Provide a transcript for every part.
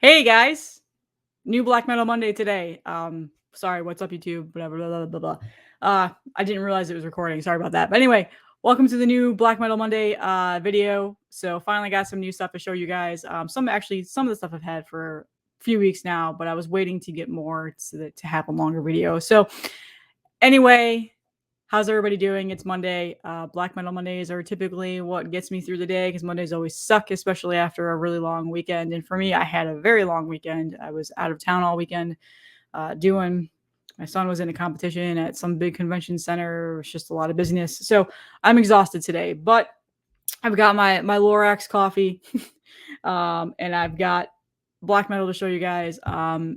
Hey guys, new Black Metal Monday today. Sorry, what's up YouTube? Blah blah blah blah blah. I didn't realize it was recording. Sorry about that. But anyway, welcome to the new Black Metal Monday video. So finally got some new stuff to show you guys. Some of the stuff I've had for a few weeks now, but I was waiting to get more to have a longer video. So anyway, how's everybody doing? It's Monday. Black Metal Mondays are typically what gets me through the day because Mondays always suck, especially after a really long weekend. And for me, I had a very long weekend. I was out of town all weekend my son was in a competition at some big convention center. It was just a lot of business. So I'm exhausted today, but I've got my Lorax coffee and I've got Black Metal to show you guys. A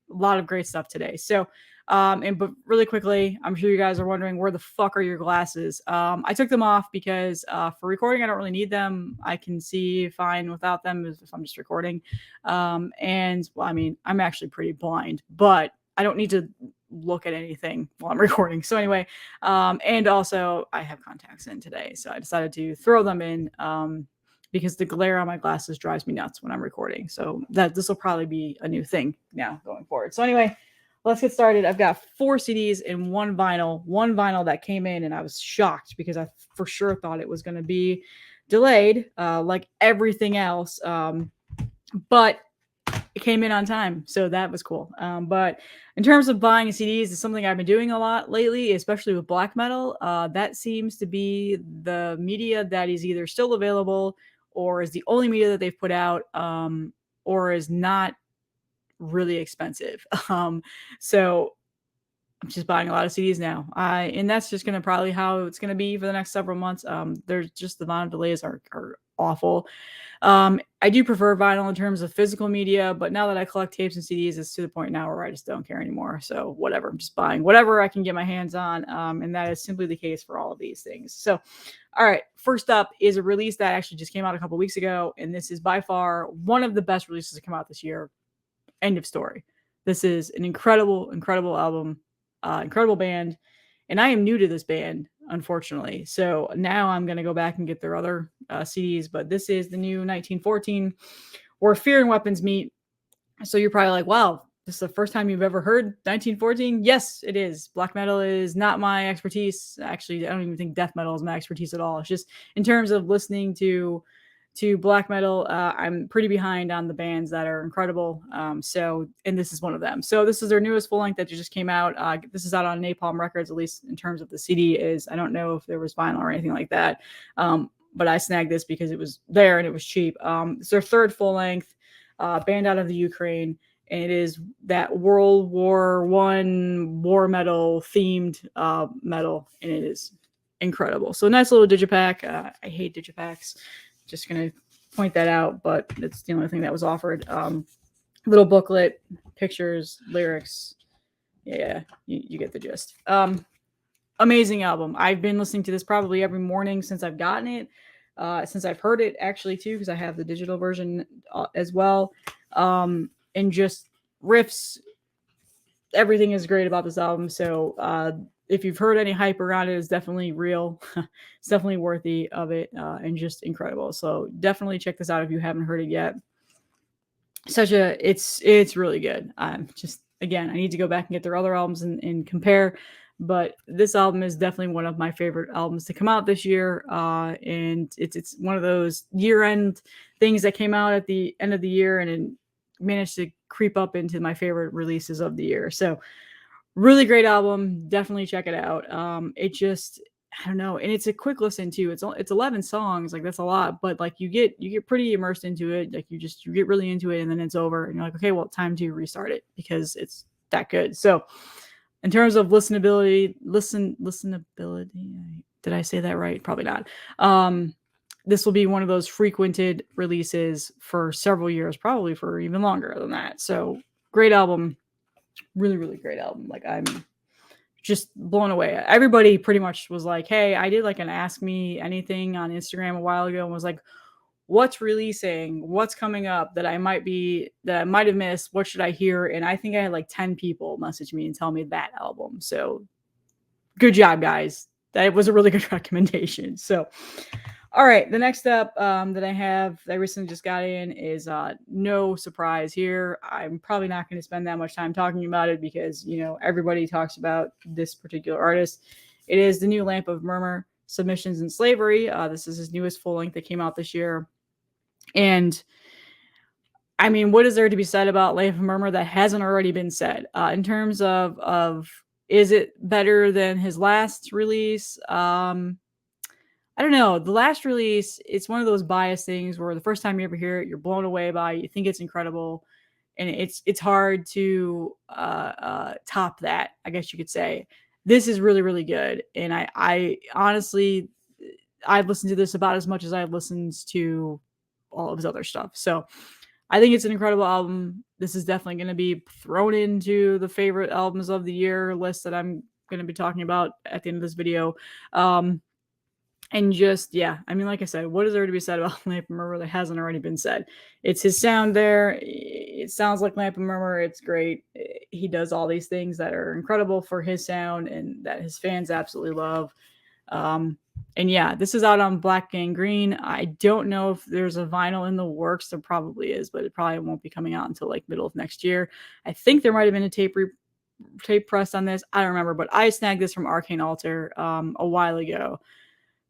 lot of great stuff today. So but really quickly, I'm sure you guys are wondering, where the fuck are your glasses? I took them off because for recording, I don't really need them. I can see fine without them if I'm just recording. And well, I mean, I'm actually pretty blind, but I don't need to look at anything while I'm recording. So anyway, and also I have contacts in today, so I decided to throw them in because the glare on my glasses drives me nuts when I'm recording. So this will probably be a new thing now going forward. So anyway, let's get started. I've got 4 CDs and one vinyl that came in, and I was shocked because I for sure thought it was going to be delayed, like everything else. But it came in on time, so that was cool. But in terms of buying CDs, it's something I've been doing a lot lately, especially with black metal. That seems to be the media that is either still available or is the only media that they've put out, or is not really expensive. So I'm just buying a lot of CDs now. And that's just going to probably how it's going to be for the next several months. There's just the vinyl delays are awful. I do prefer vinyl in terms of physical media, but now that I collect tapes and CDs, it's to the point now where I just don't care anymore. So whatever, I'm just buying whatever I can get my hands on. And that is simply the case for all of these things. So, all right, first up is a release that actually just came out a couple weeks ago. And this is by far one of the best releases to come out this year. End of story. This is an incredible album, incredible band. And I am new to this band, unfortunately. So now I'm going to go back and get their other CDs. But this is the new 1914, where Fear and Weapons meet. So you're probably like, wow, this is the first time you've ever heard 1914? Yes, it is. Black metal is not my expertise. Actually, I don't even think death metal is my expertise at all. It's just in terms of listening to black metal, I'm pretty behind on the bands that are incredible. And this is one of them. So this is their newest full length that just came out. This is out on Napalm Records, at least in terms of the CD is. I don't know if there was vinyl or anything like that. But I snagged this because it was there and it was cheap. It's their third full length, band out of the Ukraine. And it is that World War I war metal themed metal. And it is incredible. So nice little digipack. I hate digipacks. Just going to point that out, but it's the only thing that was offered. Little booklet, pictures, lyrics. Yeah, you get the gist. Amazing album. I've been listening to this probably every morning since I've gotten it, since I've heard it actually too, because I have the digital version as well. And just riffs, everything is great about this album. So if you've heard any hype around it, it's definitely real. It's definitely worthy of it, and just incredible. So definitely check this out if you haven't heard it yet. It's really good. Just again, I need to go back and get their other albums and compare. But this album is definitely one of my favorite albums to come out this year. And it's one of those year-end things that came out at the end of the year and it managed to creep up into my favorite releases of the year. So really great album. Definitely check it out. It just, I don't know. And it's a quick listen too. It's 11 songs. Like that's a lot, but like you get pretty immersed into it. Like you get really into it and then it's over and you're like, okay, well, time to restart it because it's that good. So in terms of listenability, did I say that right? Probably not. This will be one of those frequented releases for several years, probably for even longer than that. So great album. Really, really great album. Like I'm just blown away. Everybody pretty much was like, hey, I did like an Ask Me Anything on Instagram a while ago and was like, what's releasing? What's coming up that I might have missed? What should I hear? And I think I had like 10 people message me and tell me that album. So good job, guys. That was a really good recommendation. So, All right, the next up that I recently just got in is no surprise here. I'm probably not going to spend that much time talking about it because, you know, everybody talks about this particular artist. It is the new Lamp of Murmur, Submissions and Slavery. This is his newest full length that came out this year. And I mean, what is there to be said about Lamp of Murmur that hasn't already been said? In terms of is it better than his last release? I don't know. The last release, it's one of those biased things where the first time you ever hear it, you're blown away by it, you think it's incredible, and it's hard to top that. I guess you could say this is really really good, and I honestly I've listened to this about as much as I've listened to all of his other stuff. So I think it's an incredible album. This is definitely going to be thrown into the favorite albums of the year list that I'm going to be talking about at the end of this video. And just, yeah, I mean, like I said, what is there to be said about Lamp of Murmur that hasn't already been said? It's his sound there. It sounds like Lamp of Murmur. It's great. He does all these things that are incredible for his sound and that his fans absolutely love. And yeah, this is out on Black Gangrene. I don't know if there's a vinyl in the works. There probably is, but it probably won't be coming out until like middle of next year. I think there might have been a tape press on this. I don't remember, but I snagged this from Arcane Altar a while ago.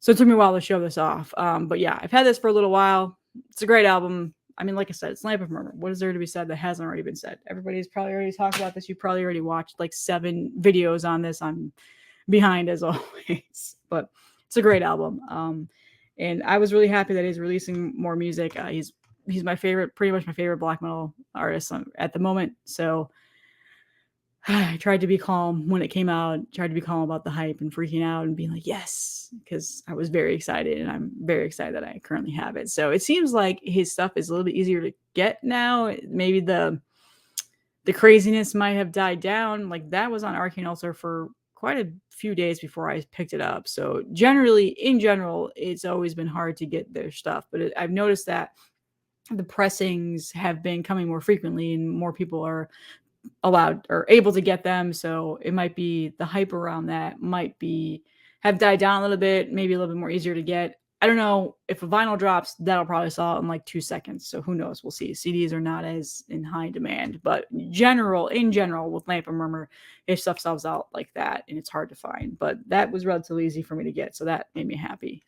So it took me a while to show this off. But yeah, I've had this for a little while. It's a great album. I mean, like I said, it's Lamp of Murmur. What is there to be said that hasn't already been said? Everybody's probably already talked about this. You probably already watched like 7 videos on this. I'm behind as always, but it's a great album. And I was really happy that he's releasing more music. He's my favorite, pretty much my favorite black metal artist at the moment. So I tried to be calm when it came out, tried to be calm about the hype and freaking out and being like, yes, because I was very excited and I'm very excited that I currently have it. So it seems like his stuff is a little bit easier to get now. Maybe the craziness might have died down. Like that was on Arcane Altar for quite a few days before I picked it up. So in general, it's always been hard to get their stuff. But I've noticed that the pressings have been coming more frequently and more people are allowed or able to get them. So it might be the hype around that might have died down a little bit, maybe a little bit more easier to get. I don't know if a vinyl drops, that'll probably sell out in like 2 seconds. So who knows? We'll see. CDs are not as in high demand, but in general, with Lamp of Murmur, if stuff sells out like that and it's hard to find, but that was relatively easy for me to get. So that made me happy.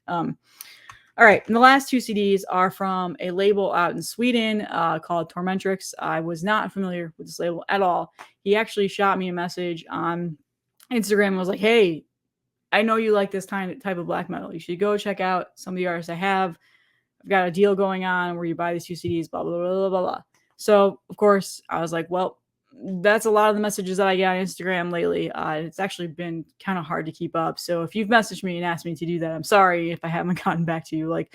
All right, and the last 2 CDs are from a label out in Sweden called Tormentrex. I was not familiar with this label at all. He actually shot me a message on Instagram and was like, hey, I know you like this type of black metal. You should go check out some of the artists I have. I've got a deal going on where you buy these 2 CDs, blah, blah, blah, blah, blah, blah. So, of course, I was like, well, that's a lot of the messages that I get on Instagram lately. It's actually been kind of hard to keep up. So if you've messaged me and asked me to do that, I'm sorry if I haven't gotten back to you. Like,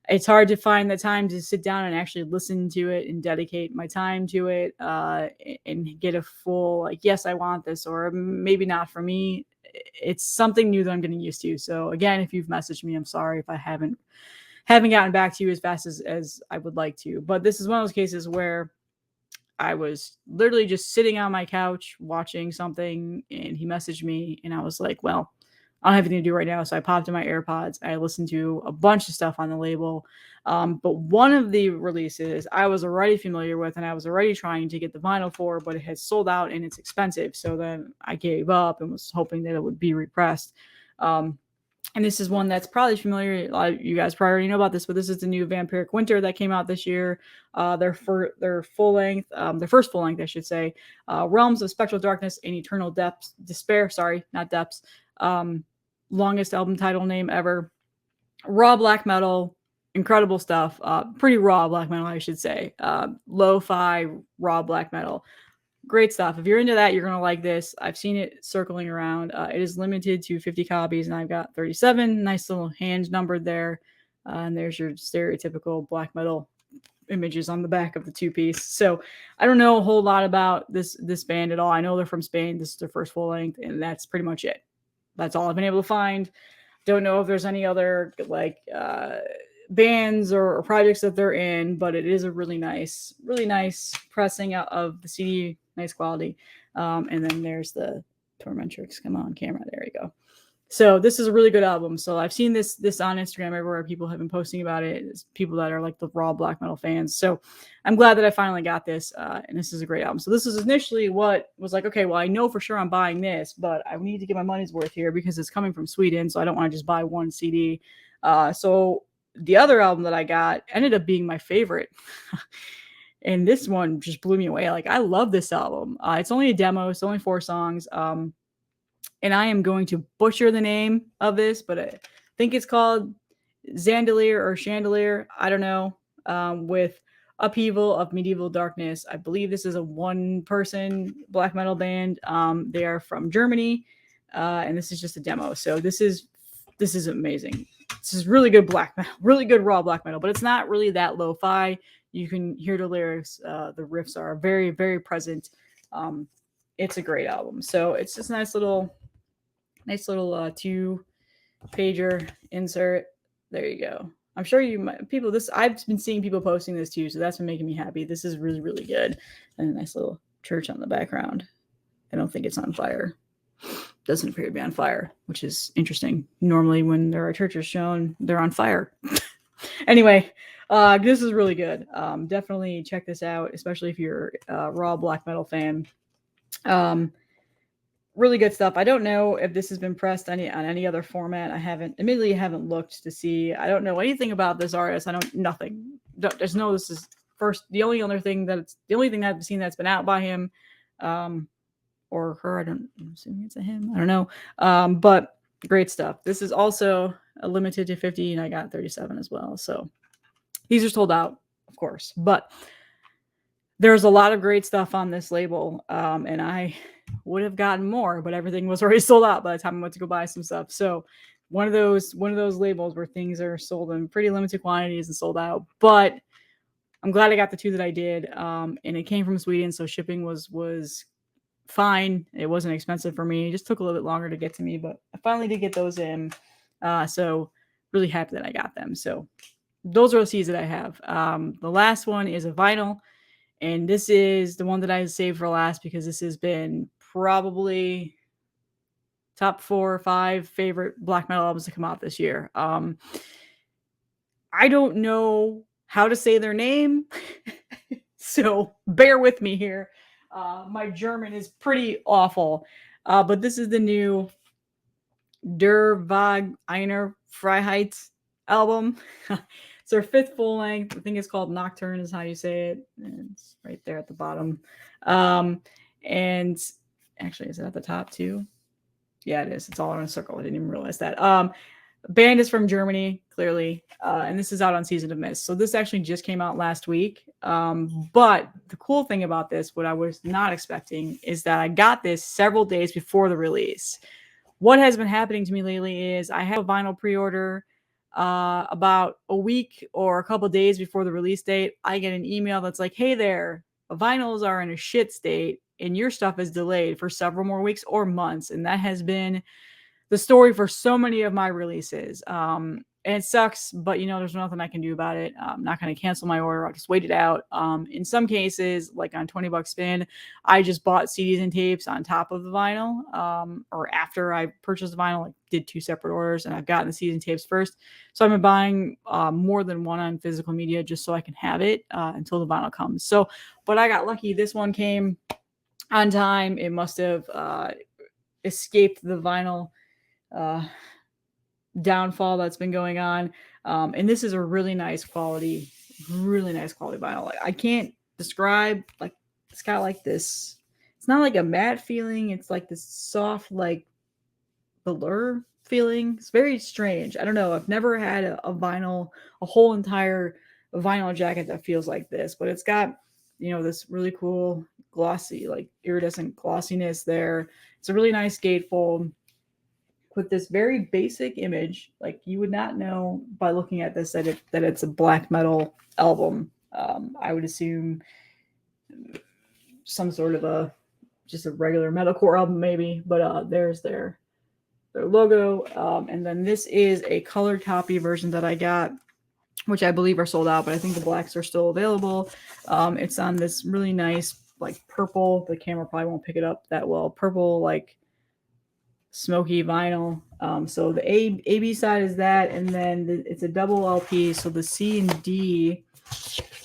it's hard to find the time to sit down and actually listen to it and dedicate my time to it and get a full, like, yes, I want this, or maybe not for me. It's something new that I'm getting used to. So again, if you've messaged me, I'm sorry if I haven't gotten back to you as fast as I would like to. But this is one of those cases where I was literally just sitting on my couch watching something and he messaged me and I was like, well, I don't have anything to do right now. So I popped in my AirPods. I listened to a bunch of stuff on the label. But one of the releases I was already familiar with and I was already trying to get the vinyl for, but it had sold out and it's expensive. So then I gave up and was hoping that it would be repressed. And this is one that's probably familiar. A lot of you guys probably already know about this, but this is the new Vampyric Winter that came out this year. Their full length, their first full length, I should say. Realms of Spectral Darkness and Eternal Despair. Sorry, not Depths. Longest album title name ever. Raw black metal, incredible stuff. Pretty raw black metal, I should say. Lo-fi raw black metal. Great stuff. If you're into that, you're going to like this. I've seen it circling around. It is limited to 50 copies, and I've got 37. Nice little hand numbered there. And there's your stereotypical black metal images on the back of the 2-piece. So I don't know a whole lot about this band at all. I know they're from Spain. This is their first full length, and that's pretty much it. That's all I've been able to find. Don't know if there's any other bands or projects that they're in, but it is a really nice pressing out of the CD. Nice quality. And then there's the Tormentrex. Come on, camera. There you go. So this is a really good album. So I've seen this on Instagram everywhere. People have been posting about it. It's people that are like the raw black metal fans. So I'm glad that I finally got this. And this is a great album. So this is initially what was like, okay, well, I know for sure I'm buying this, but I need to get my money's worth here because it's coming from Sweden. So I don't want to just buy one CD. So the other album that I got ended up being my favorite. And this one just blew me away. Like, I love this album. It's only a demo. It's only 4 songs. And I am going to butcher the name of this, but I think it's called Xandelyer or Xandelyer. I don't know. With Upheaval of Medieval Darkness. I believe this is a 1-person black metal band. They are from Germany, and this is just a demo. So this is amazing. This is really good black metal, really good raw black metal, but it's not really that lo-fi. You can hear the lyrics. The riffs are very, very present. It's a great album. So it's just a nice little 2-pager insert. There you go. I'm sure I've been seeing people posting this too, so that's been making me happy. This is really, really good. And a nice little church on the background. I don't think it's on fire. Doesn't appear to be on fire, which is interesting. Normally when there are churches shown, they're on fire. Anyway, this is really good. Definitely check this out, especially if you're a raw black metal fan. Really good stuff. I don't know if this has been pressed on any other format. I haven't looked to see. I don't know anything about this artist. Nothing. There's no, this is first, the only thing I've seen that's been out by him, or her. I'm assuming it's a him. I don't know. But great stuff. This is also a limited to 50 and I got 37 as well. So these are sold out, of course, but there's a lot of great stuff on this label. And I would have gotten more, but everything was already sold out by the time I went to go buy some stuff. So one of those labels where things are sold in pretty limited quantities and sold out. But I'm glad I got the 2 that I did. And it came from Sweden, so shipping was fine. It wasn't expensive for me. It just took a little bit longer to get to me, but I finally did get those in. So really happy that I got them. So those are the CDs that I have. The last one is a vinyl. And this is the one that I saved for last because this has been probably top 4 or 5 favorite black metal albums to come out this year. I don't know how to say their name, so bear with me here. My German is pretty awful, but this is the new Einer Freiheit album. It's their 5th full length. I think it's called Noktvrn is how you say it. And it's right there at the bottom. And actually, is it at the top too? Yeah, it is. It's all in a circle. I didn't even realize that. Band is from Germany, clearly. And this is out on Season of Mist. So this actually just came out last week. But the cool thing about this, what I was not expecting, is that I got this several days before the release. What has been happening to me lately is I have a vinyl pre-order. About a week or a couple days before the release date, I get an email that's like, hey there, vinyls are in a shit state and your stuff is delayed for several more weeks or months. And that has been the story for so many of my releases. And it sucks, but there's nothing I can do about it. I'm not going to cancel my order. I'll just wait it out. In some cases, like on $20 Spin, I just bought CDs and tapes on top of the vinyl, or after I purchased the vinyl, I did 2 separate orders and I've gotten the CDs and tapes first. So I've been buying more than one on physical media just so I can have it until the vinyl comes. So, but I got lucky. This one came on time. It must have escaped the vinyl downfall that's been going on. And this is a really nice quality vinyl. I can't describe, like, it's got like this, it's not like a matte feeling. It's like this soft, like velour feeling. It's very strange. I don't know. I've never had a vinyl, a whole entire vinyl jacket that feels like this, but it's got, this really cool glossy, like iridescent glossiness there. It's a really nice gatefold with this very basic image. Like, you would not know by looking at this that it's a black metal album. I would assume some sort of just a regular metalcore album maybe, but there's their logo. And then this is a colored copy version that I got, which I believe are sold out, but I think the blacks are still available. It's on this really nice, like, purple, the camera probably won't pick it up that well, purple, like smoky vinyl. So the A B side is that, and then it's a double LP. So the C and D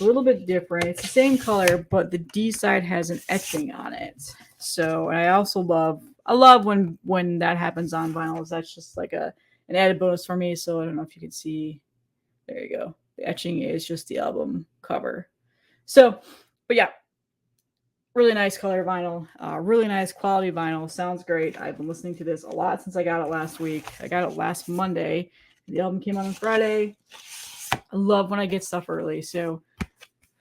a little bit different. It's the same color, but the D side has an etching on it. So, and I love when that happens on vinyls. That's just like an added bonus for me. So I don't know if you can see. There you go. The etching is just the album cover. So, but yeah, really nice color vinyl, really nice quality vinyl. Sounds great. I've been listening to this a lot since I got it last week. I got it last Monday. The album came out on Friday. I love when I get stuff early. So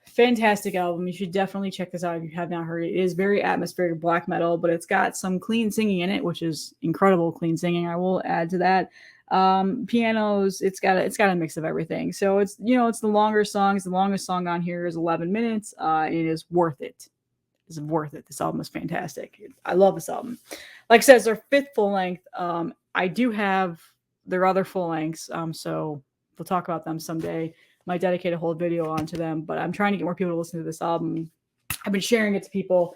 fantastic album. You should definitely check this out if you have not heard it. It is very atmospheric black metal, but it's got some clean singing in it, which is incredible clean singing. I will add to that. Pianos, it's got a mix of everything. So it's it's the longer songs. The longest song on here is 11 minutes. It is worth it. It's worth it. This album is fantastic. I love this album. Like I said, it's their fifth full length. I do have their other full lengths. So we'll talk about them someday. Might dedicate a whole video onto them, but I'm trying to get more people to listen to this album. I've been sharing it to people.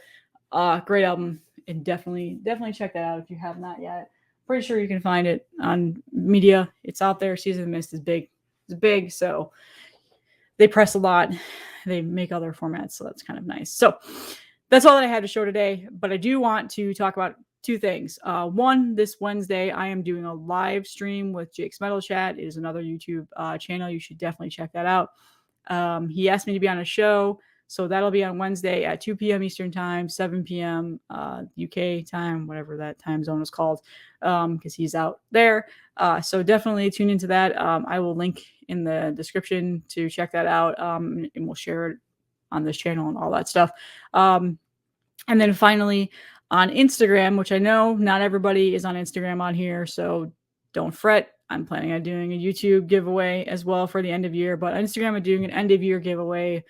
Great album, and definitely check that out if you have not yet. Pretty sure you can find it on media. It's out there. Season of the Mist is big. It's big, so they press a lot. They make other formats, so that's kind of nice. So that's all that I had to show today, but I do want to talk about two things. One, this Wednesday, I am doing a live stream with Jake's Metal Chat. It is another YouTube channel. You should definitely check that out. He asked me to be on a show, so that'll be on Wednesday at 2 p.m. Eastern Time, 7 p.m. UK time, whatever that time zone is called, because he's out there. So definitely tune into that. I will link in the description to check that out, and we'll share it on this channel and all that stuff. And then finally, on Instagram, which I know not everybody is on Instagram on here, so don't fret. I'm planning on doing a YouTube giveaway as well for the end of year, but on Instagram, I'm doing an end of year giveaway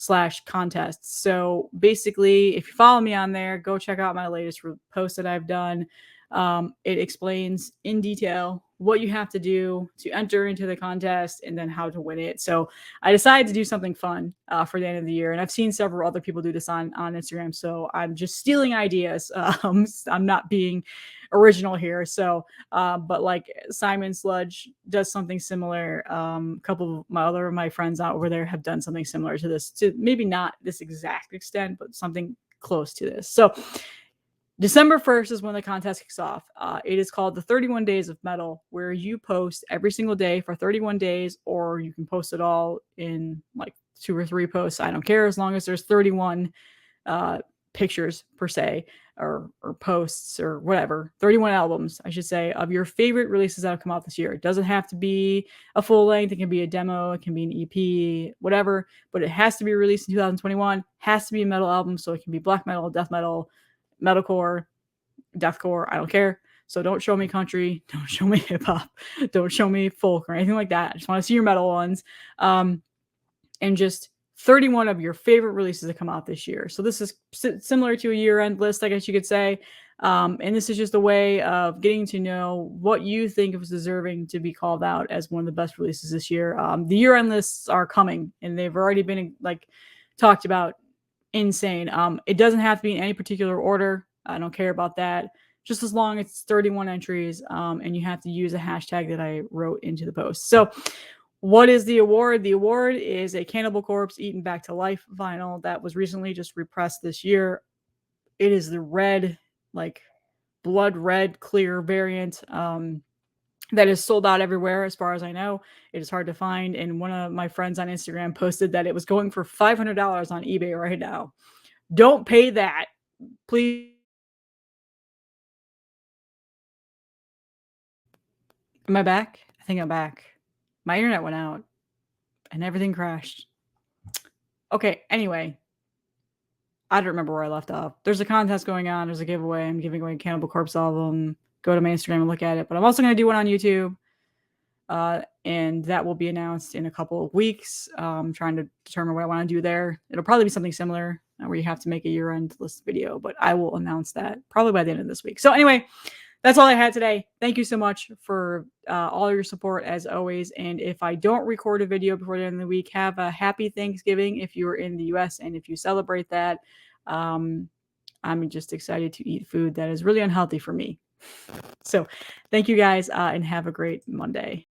/ contest. So basically, if you follow me on there, go check out my latest post that I've done. It explains in detail what you have to do to enter into the contest and then how to win it. So I decided to do something fun for the end of the year. And I've seen several other people do this on Instagram. So I'm just stealing ideas. I'm not being original here. So, but like Simon Sludge does something similar. A couple of my friends out over there have done something similar to this, to maybe not this exact extent, but something close to this. So December 1st is when the contest kicks off. It is called the 31 Days of Metal, where you post every single day for 31 days, or you can post it all in like 2 or 3 posts. I don't care, as long as there's 31 pictures per se, or posts or whatever. 31 albums, I should say, of your favorite releases that have come out this year. It doesn't have to be a full length. It can be a demo. It can be an EP, whatever. But it has to be released in 2021. Has to be a metal album, so it can be black metal, death metal, metalcore, deathcore, I don't care. So don't show me country, don't show me hip hop, don't show me folk or anything like that. I just want to see your metal ones. And just 31 of your favorite releases that come out this year. So this is similar to a year-end list, I guess you could say. And this is just a way of getting to know what you think is deserving to be called out as one of the best releases this year. The year-end lists are coming, and they've already been like talked about. Insane. It doesn't have to be in any particular order. I don't care about that. Just as long as it's 31 entries, and you have to use a hashtag that I wrote into the post. So what is the award? The award is a Cannibal Corpse Eaten Back to Life vinyl that was recently just repressed this year. It is the red, like blood red, clear variant. That is sold out everywhere, as far as I know. It is hard to find. And one of my friends on Instagram posted that it was going for $500 on eBay right now. Don't pay that, please. Am I back? I think I'm back. My internet went out and everything crashed. Okay, anyway. I don't remember where I left off. There's a contest going on. There's a giveaway. I'm giving away a Cannibal Corpse album. Go to my Instagram and look at it. But I'm also going to do one on YouTube. And that will be announced in a couple of weeks. I'm trying to determine what I want to do there. It'll probably be something similar where you have to make a year-end list video, but I will announce that probably by the end of this week. So anyway, that's all I had today. Thank you so much for all your support as always. And if I don't record a video before the end of the week, have a happy Thanksgiving if you're in the US. And if you celebrate that, I'm just excited to eat food that is really unhealthy for me. So thank you guys, and have a great Monday.